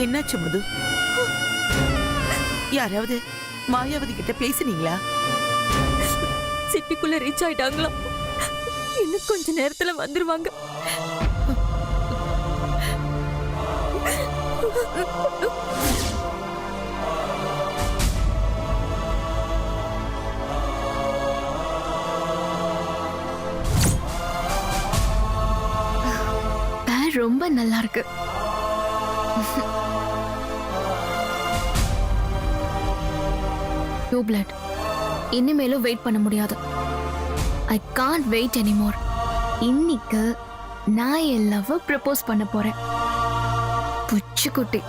என்னாச்சு மது? யாராவது மாயாவதி கிட்ட பேசுனீங்களா? சிட்டிக்குள்ள ரீச் ஆயிட்டாங்களாம். இன்னும் கொஞ்ச நேரத்துல வந்துருவாங்க. ரொம்ப நல்லா இருக்கு. டியூப்லைட் இனிமேலும் வெயிட் பண்ண முடியாது. I can't wait anymore. இன்னைக்கு நான் என் லவ் ப்ரப்போஸ் பண்ண போறேன். புச்சுக்குட்டி.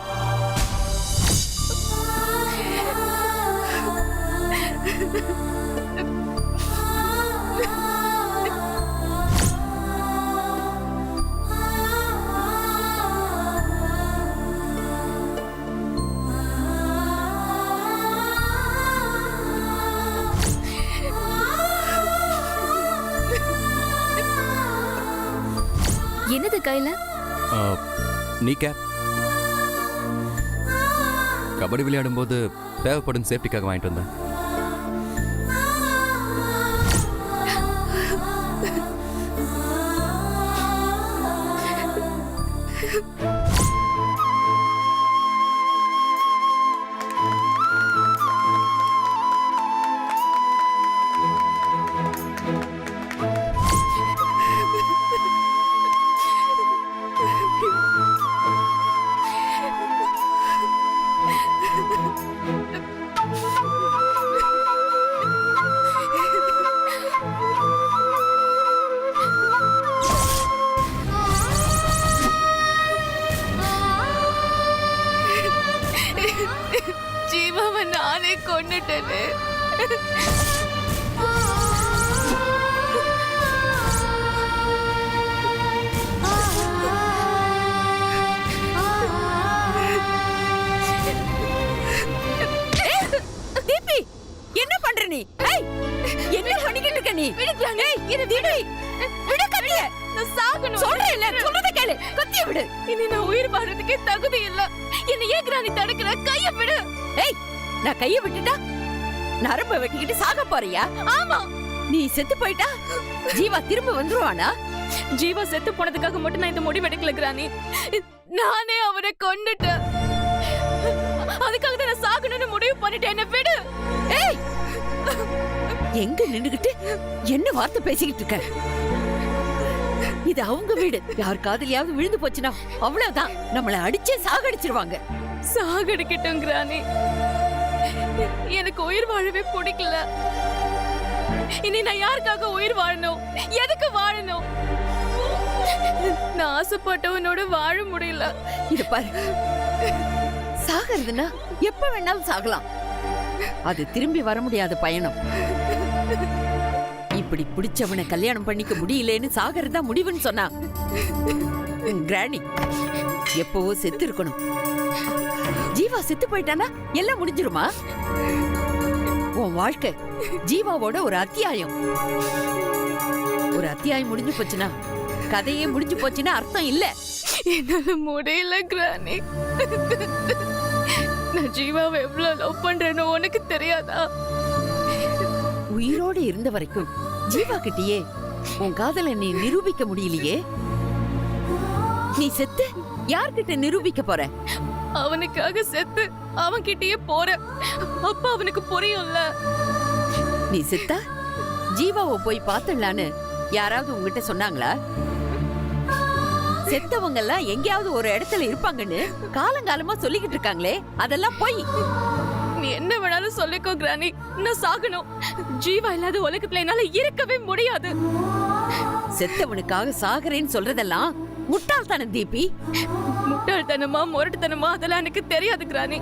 என்னது கையில? நீ கேப். கபடி விளையாடும் போது தேவைப்படும் சேஃப்டிக்காக வாங்கிட்டு வந்தேன். ஜீவாவை நானே கொன்னுட்டேனே. தீபி, என்ன பண்ற நீ? என்ன பண்ணிக்கிட்டு இருக்க நீ? விடு கத்திய. நான் சாகணும். சொல்றேன்ல, சொல்றத கேளு. கத்திய விடு. இனி நான் உயிர் வாழறதுக்கே தகுதி இல்ல. என்ன ஏன் கிராணி தடுக்கிற? கைய விடு. ஏய், நான் கைய விட்டுட்டா நரம்ப வெட்டிக்கிட்டு சாக போறியா? ஆமா. நீ செத்து போயிட்டா ஜீவா திரும்ப வந்துருவானா? ஜீவா செத்து போனதுக்காக மட்டும் நான் இந்த முடிவு எடுக்கல கிராணி. நானே அவரை கொன்னுட்டேன். அதுக்காக தான் நான் சாகணும்னு முடிவு பண்ணிட்டேன். என்ன விடு. ஏய், எங்க நின்னுகிட்டு என்ன வார்த்தை பேசிக்கிட்டு இருக்க? இது அவங்க வீடு. யார் காதலியாவது விழுந்து போச்சுன்னா அவ்வளவுதான், நம்மள அடிச்சே சாகடிச்சிருவாங்க. சாகடிக்கட்டும் கிராணி. எனக்கு உயிர் வாழவே பிடிக்கல. இனி நான் யாருக்காக உயிர் வாழணும்? எதுக்கு வாழணும்? நான் ஆசைப்பட்டவனோட வாழ முடியல. இது பாரு, சாகிறதுனா எப்ப வேணாலும் சாகலாம். அது திரும்பி வர முடியாத பயணம். இப்படி பிடிச்சவனை கல்யாணம் பண்ணிக்க முடியலன்னு சாகறதா முடிவுன்னு சொன்னா கிராணி எப்பவோ செத்து இருக்கணும். ஜீவா செத்து போயிட்டானா எல்லாம் முடிஞ்சிருமா? உன் வாழ்க்கை ஜீவாவோட ஒரு அத்தியாயம். ஒரு அத்தியாயம் முடிஞ்சு போச்சுன்னா கதையே முடிஞ்சு போச்சுன்னா அர்த்தம் இல்ல. என்னால முடியல கிராணி. நான் ஜீவாவை எவ்வளவு லவ் பண்றேன்னு உனக்கு தெரியாதா? உயிரோடு இருந்த வரைக்கும் ஜீவா கிட்டயே உன் காதலை நீ நிரூபிக்க முடியலையே. நீ செத்து யார்கிட்ட நிரூபிக்க போற? அவனுக்காக செத்து அவன் கிட்டயே போற. அப்ப அவனுக்கு புரியும்ல. நீ செத்தா ஜீவாவை போய் பார்த்தலான்னு யாராவது உங்ககிட்ட சொன்னாங்களா? செத்தவங்க எல்லாம் எங்கேயாவது ஒரு இடத்துல இருப்பாங்கன்னு காலங்காலமா சொல்லிக்கிட்டு இருக்காங்களே, அதெல்லாம் போய். நீ என்ன வேணாலும் சொல்லிக்கோ கிராணி. நான் சாகணும். ஜீவா இல்லாத உலகத்துல என்னால இருக்கவே முடியாது. செத்தவனுக்காக சாகரேன்னு சொல்றதெல்லாம் முட்டாள்தானே தீபி. முட்டாள்தனமா முரட்டுத்தனமா அதெல்லாம் எனக்கு தெரியாது கிராணி.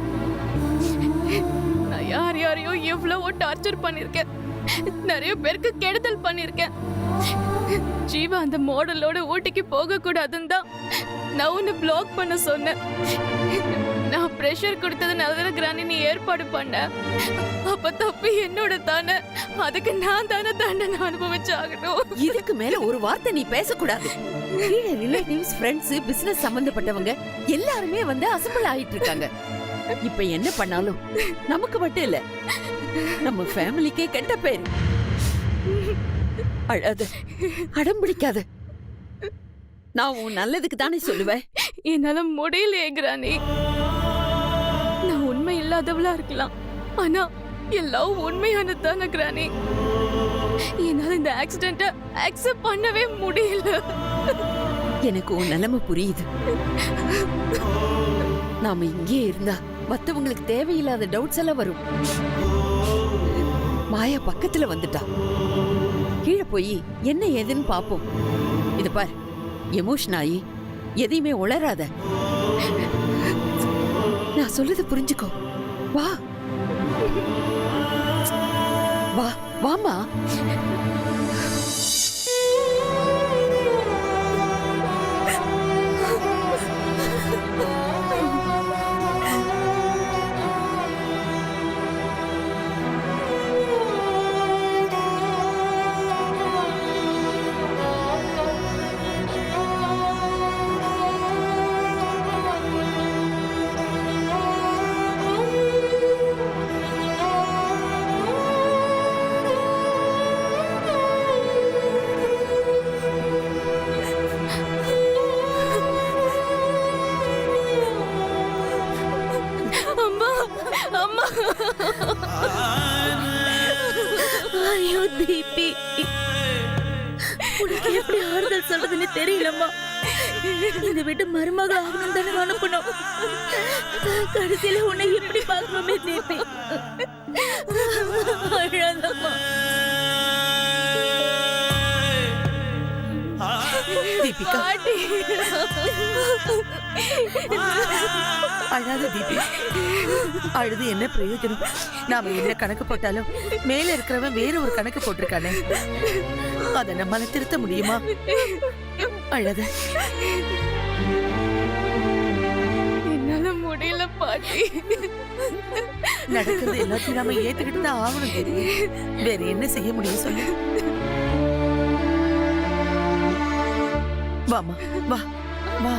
நான் யாரையோ எவ்வளவோ டார்ச்சர் பண்ணிருக்கேன். நிறைய பேருக்கு கெடுதல் பண்ணிருக்கேன். ஜீவா அந்த மாடலோட ஊட்டிக்கு போக கூடாதுன்னு தான் நான் உன்னை பிளாக் பண்ண சொன்னேன். நான் பிரஷர் கொடுத்ததுனால கிராணி நீ ஏற்பாடு பண்ண. அப்ப தப்பு என்னோட தானே. அதுக்கு நான் தானே தண்டனை அனுபவிச்சாகணும். இதுக்கு மேல ஒரு வார்த்தை நீ பேசக்கூடாது. ரிலேட்டிவ்ஸ், ஃப்ரெண்ட்ஸ், பிசினஸ் சம்பந்தப்பட்டவங்க எல்லாருமே வந்து அசம்பிள் ஆயிட்டு இருக்காங்க. இப்ப என்ன பண்ணாலும் நமக்கு மட்டும் இல்ல, நம்ம ஃபேமிலிக்கே கெட்ட பேரு. அழாத, அடம் பிடிக்காத. நான் உன் நல்லதுக்கு தானே சொல்லுவேன். என்னால முடியலையே கிராணி. நான் உண்மை இல்லாதவளா இருக்கலாம், ஆனா எல்லாம் உண்மையானதான கிராணி. என்னால இந்த ஆக்சிடென்ட்ட அக்செப்ட் பண்ணவே முடியல. எனக்கு உன் நிலைமை புரியுது. நாம இங்கே இருந்தா மத்தவங்களுக்கு தேவையில்லாத டவுட்ஸ் எல்லாம் வரும். மாயா பக்கத்துல வந்துட்டா. கீழே போய் என்ன ஏதுன்னு பாப்போம். இது பார், எமோஷன் ஆகி எதையுமே உளராத. நான் சொல்றத புரிஞ்சுக்கோ. வா வா வாமா. ஐயோ தீபி, உனக்கு எப்படி ஆறுதல் சொல்றதுன்னு தெரியலம்மா. இந்த வீட்டு மருமக ஆகணும் தானே அனுப்பணும். கடைசியில உன்னை எப்படி பார்க்கணுமே தீபி. அழாதம்மா. தீபிகா, அழாத தீபி. அழுது என்ன பிரயோஜனம்? நாம என்ன கணக்கு போட்டாலும் மேல இருக்கிறவன் வேற ஒரு கணக்கு போட்டிருக்கானே, அதை நம்மால திருத்த முடியுமா? அழாத. என்னால முடியல பாட்டி. நடக்கிறது எல்லாத்தையும் நாம ஏத்துக்கிட்டு தான் ஆகணும் தெரியும். வேற என்ன செய்ய முடியும் சொல்லு. வாமா, வா வா.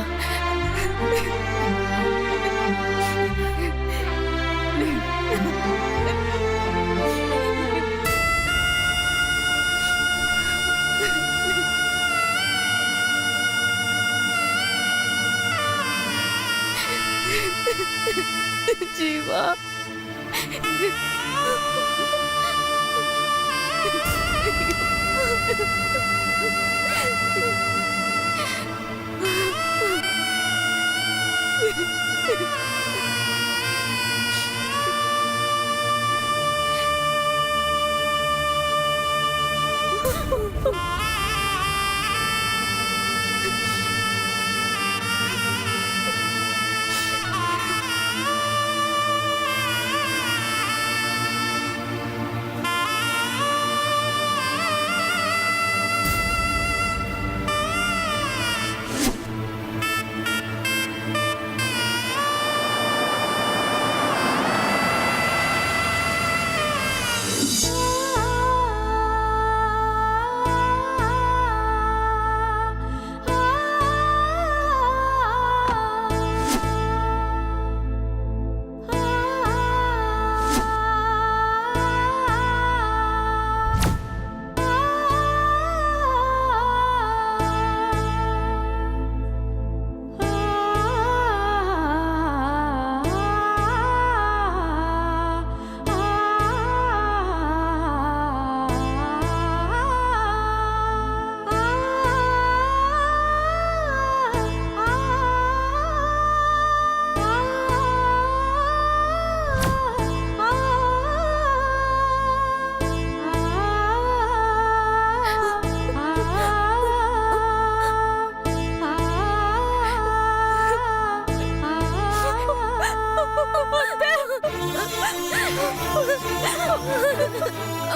ஜீவா,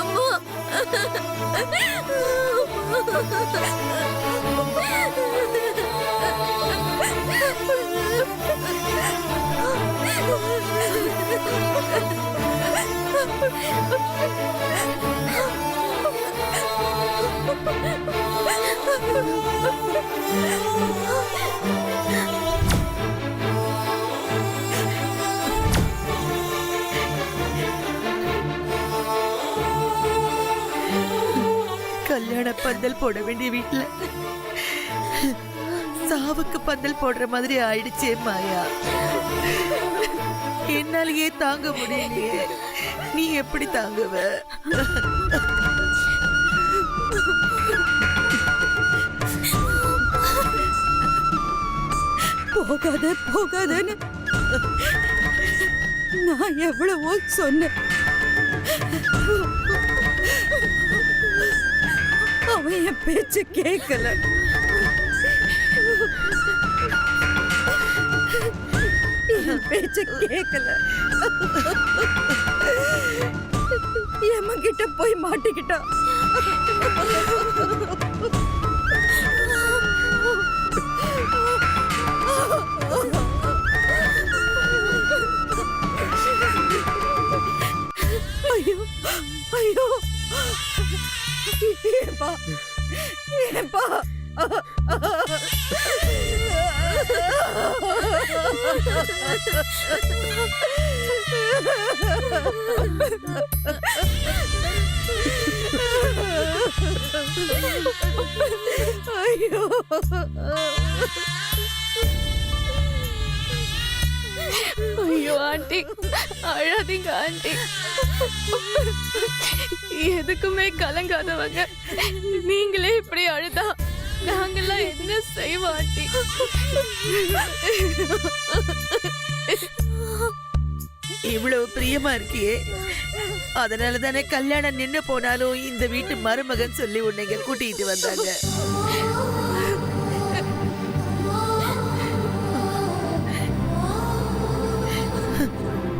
அம்மா. கல்யாண பந்தல் போட வேண்டிய வீட்டுல சாவுக்கு பந்தல் போடுற மாதிரி ஆயிடுச்சே மாயா. என்னாலேயே தாங்க முடியலையே. நீ எப்படி தாங்குவ? போகாத போகாதன்னு நான் எவ்வளவோ சொன்னேன். அவன் என் பேச்ச கேட்கல. என் பேச்ச கேட்கல. எம்மகிட்ட போய் மாட்டிக்கிட்டான். ஐயோ ஐயோ ஏப்பா ஏப்பா ஐயோ ஐயோ ஆண்டி, அழாதீங்க ஆண்டி. எதுக்குமே கலங்காதவங்க நீங்களே இப்படி அழுதா நாங்கெல்லாம் என்ன செய்வோம் ஆண்டி? இவ்வளவு பிரியமா இருக்கியே, அதனால தானே கல்யாணம் நின்னு போனாலும் இந்த வீட்டு மருமகன் சொல்லி உன்னை இங்க கூட்டிட்டு வந்தாங்க.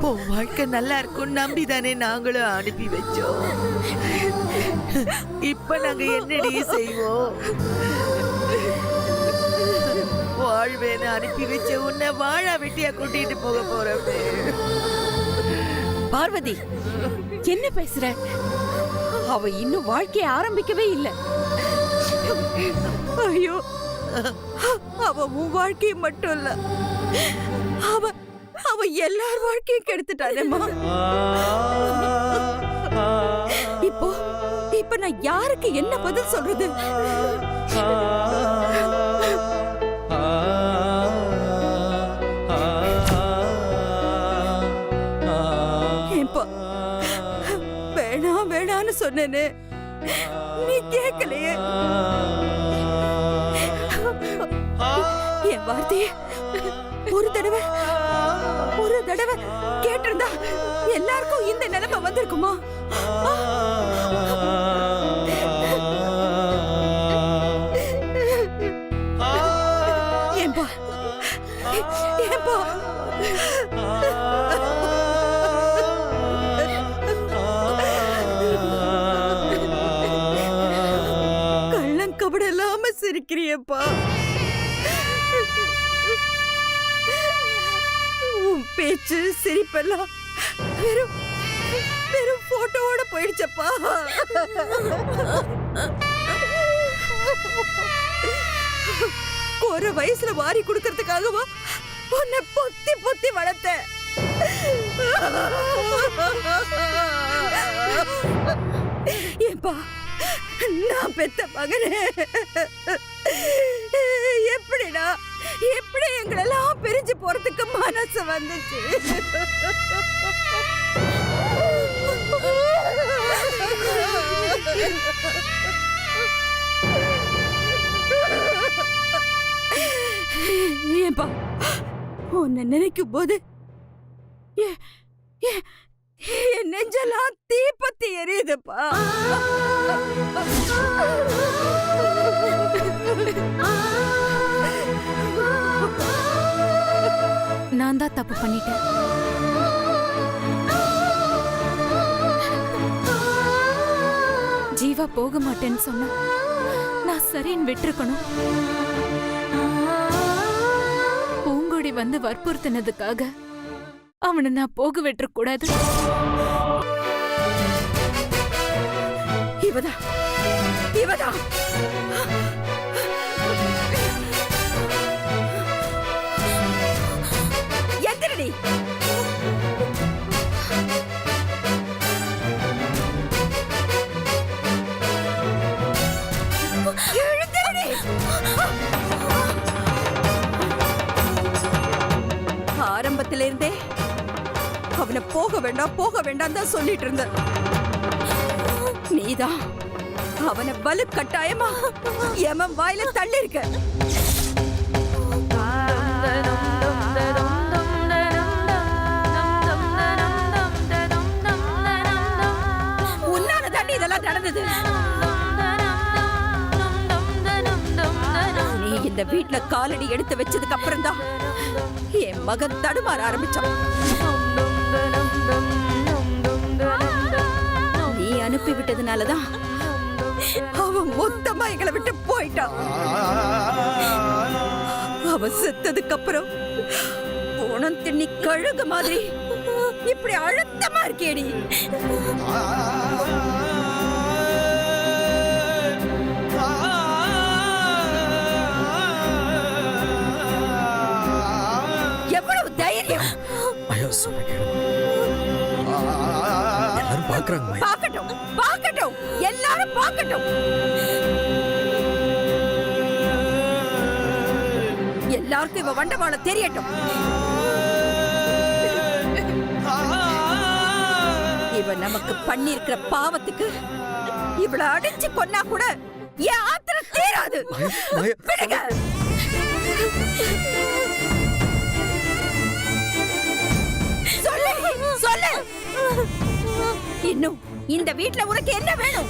உன் வாழ்க்கை நல்லா இருக்கும் நம்பிதானே நாங்களும் அனுப்பி வச்சோம். இப்ப நாங்க என்னடி செய்வோம்? வாழ்வேன்னு அனுப்பி வச்ச உன்னை வாழா வெட்டியா கூட்டிட்டு போக போறோம். பார்வதி, என்ன பேசுற? அவ இன்னும் வாழ்க்கைய ஆரம்பிக்கவே இல்லை. ஐயோ, அவ உன் வாழ்க்கையை மட்டும் இல்ல, அவ எல்லார் வாழ்க்கையும் கெடுத்துட்டானேம்மா. இப்ப நான் யாருக்கு என்ன பதில் சொல்றது? ஏன்பா வேணாம் வேணான்னு சொன்னேனே, நீ கேட்கலையே. என் வார்த்தையே ஒரு தடவை கேட்டிருந்தா எல்லாருக்கும் இந்த நிலைமை வந்திருக்குமா? ஏன்பா கள்ளங்கபடலாம சிரிக்கிறியப்பா. உன் பேச்சு சிரிப்பெல்லாம் வெறும் போட்டோவோட போயிடுச்சப்பா. ஒரு வயசுல வாரி குடுக்கறதுக்காகவா உன்னை பொத்தி பொத்தி வளர்த்த? ஏப்பா, நான் பெத்த மகனே, எப்படி எங்களெல்லாம் பிரிஞ்சு போறதுக்கு மனசு வந்துச்சு? ஏப்பா, உன்னை நினைக்கும் போது என் நெஞ்செல்லாம் தீப்பத்தி எரியுதுப்பா. நான் தான் தப்பு பண்ணிட்டேன். ஜீவா போக மாட்டேன்னு சொன்னா நான் சரின்னு விட்டுருக்கணும். பூங்கொடி வந்து வற்புறுத்தினதுக்காக அவனை நான் போக விட்டுற கூடாது. இவதான் இவதான் எந்திரடி. எழுந்திரடி. ஆரம்பத்திலிருந்தே அவனை போக வேண்டாம் தான் சொல்லிட்டு இருந்த. நீதான் அவனை வலு கட்டாயமா எமன் வாயில தள்ளி இருக்க. உன்னால தாண்டி இதெல்லாம் நடந்தது. நீ இந்த வீட்டுல காலடி எடுத்து வச்சதுக்கு அப்புறம் தான் என் மகன் தடுமாற ஆரம்பிச்சான். நீ அனுப்பி விட்டதுனாலதான் அவன் மொத்தமா எங்களை விட்டு போயிட்டான். அவன் செத்ததுக்கு அப்புறம் போனம் திண்ணி கழுகு மாதிரி இப்படி அழுத்தமா இருக்கேடி. எவ்வளவு தைரியம். பாக்கட்டும் பாக்கட்டும் எல்லாரும் பாக்கட்டும். எல்லாருக்கும் இவ வண்டவாள தெரியட்டும். இவ நமக்கு பண்ணிருக்கிற பாவத்துக்கு இவள அடிச்சு கொன்னா கூட என் ஆத்திரம் தீராது. விடுங்க. சொல்லு சொல்லு. இன்னும் இந்த வீட்ல உனக்கு என்ன வேணும்?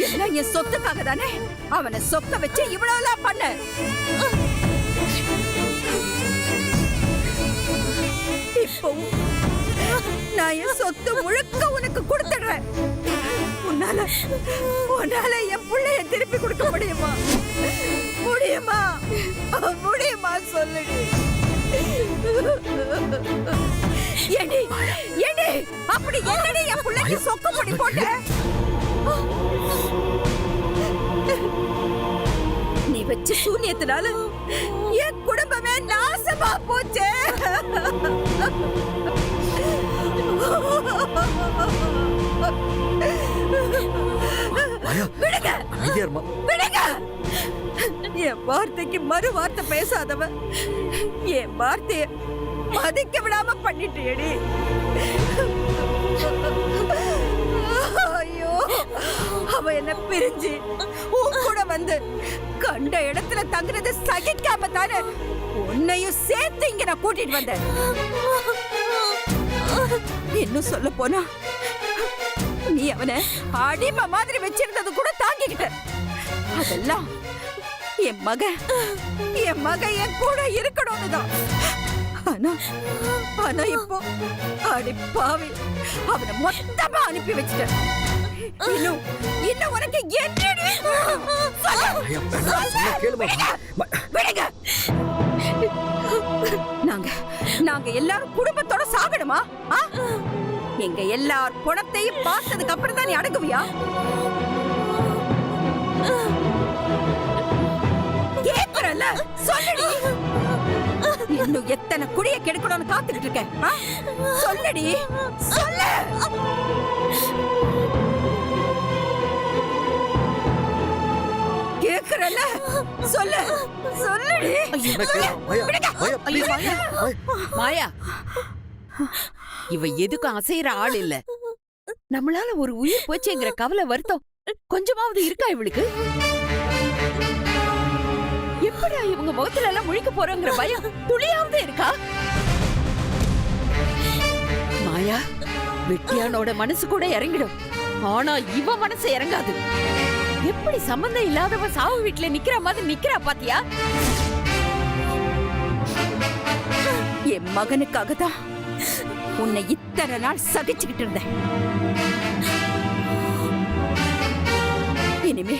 எல்லாம் என் சொத்துக்காக தானே அவனை சொக்க வச்சு இவ்வளவுலாம் பண்ண. இப்போ நான் என் சொத்து முழுக்க உனக்கு கொடுத்துடுறேன். உன்னால என் பிள்ளைய திருப்பி கொடுக்க முடியுமா? முடியுமா? முடியுமா சொல்லுடி. ஏடி ஏடி அப்படி என்னடி என் பிள்ளைக்கு சொக்க முடி போட்ட? நீ வச்ச சூனியத்தினால என் குடும்பமே நாசமா போச்சு. விடுங்க விடுங்க. என் வார்த்தைக்கு மறு வார்த்தை பேசாதவ என் வார்த்தைய மதிக்க விடாம பண்ணிட்டேடி. ஐயோ அவ என்ன பிரிஞ்சு உன் கூட வந்து கண்ட இடத்துல தங்குறது சகிக்காம தானே உன்னையும் சேர்த்து இங்க நான் கூட்டிட்டு வந்தேன். இன்னும் சொல்ல போனா நீ அவனை அடிமை மாதிரி வச்சிருந்தது கூட தாங்கிக்கிட்ட. அதெல்லாம் என் மகன் என் கூட இருக்கணும்னு தான். ஆனா இப்போ அடி பாவி அவனை மொத்தமா அனுப்பி வச்சிட்டேன். இன்னும் உனக்கு என்னடி? நாங்க எல்லாரும் குடும்பத்தோட சாகணுமா? எங்க எல்லார் பணத்தையும் பார்த்ததுக்கு அப்புறம் தான் நீ அடங்குவியா? கேக்குறல சொல்லுடி. இன்னும் எத்தனை குடிய கெடுக்கணும்னு காத்துக்கிட்டு இருக்கேன். சொல்லுடி சொல்லு. கேக்குறல சொல்லு சொல்லுடி. மாயா இவ எதுக்கும் அசைற ஆள் இல்ல. நம்மளால ஒரு உயிர் போச்சுங்கிற கவலை வருத்தம் கொஞ்சமாவது இருக்கா இவளுக்கு? எப்படியா இவங்க முகத்துல எல்லாம் முழிக்க போறோங்கிற பயம் துளியாவது இருக்கா? மாயா வெட்டியானோட மனசு கூட இறங்கிடும். ஆனா இவ மனசு இறங்காது. எப்படி சம்பந்தம் இல்லாதவ சாவு வீட்டுல நிக்கிற மாதிரி நிக்கிறா பாத்தியா? என் மகனுக்காக தான் உன்னை இத்தனை நாள் சகிச்சுக்கிட்டு இருந்தேன். இனிமே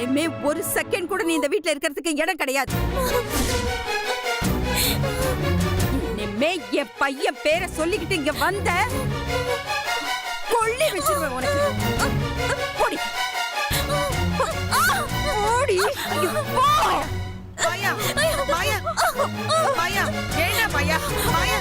இனிமே ஒரு செகண்ட் கூட நீ இந்த வீட்ல இருக்கிறதுக்கு இடம் கிடையாது. இனிமே என் பையன் பேரை சொல்லிக்கிட்டு இங்க வந்த கொள்ளி வச்சிருவேன் உனக்கு. போடி போடி. ஐயோ, போ. மாயா மாயா மாயா ஏண்டா மாயா மாயா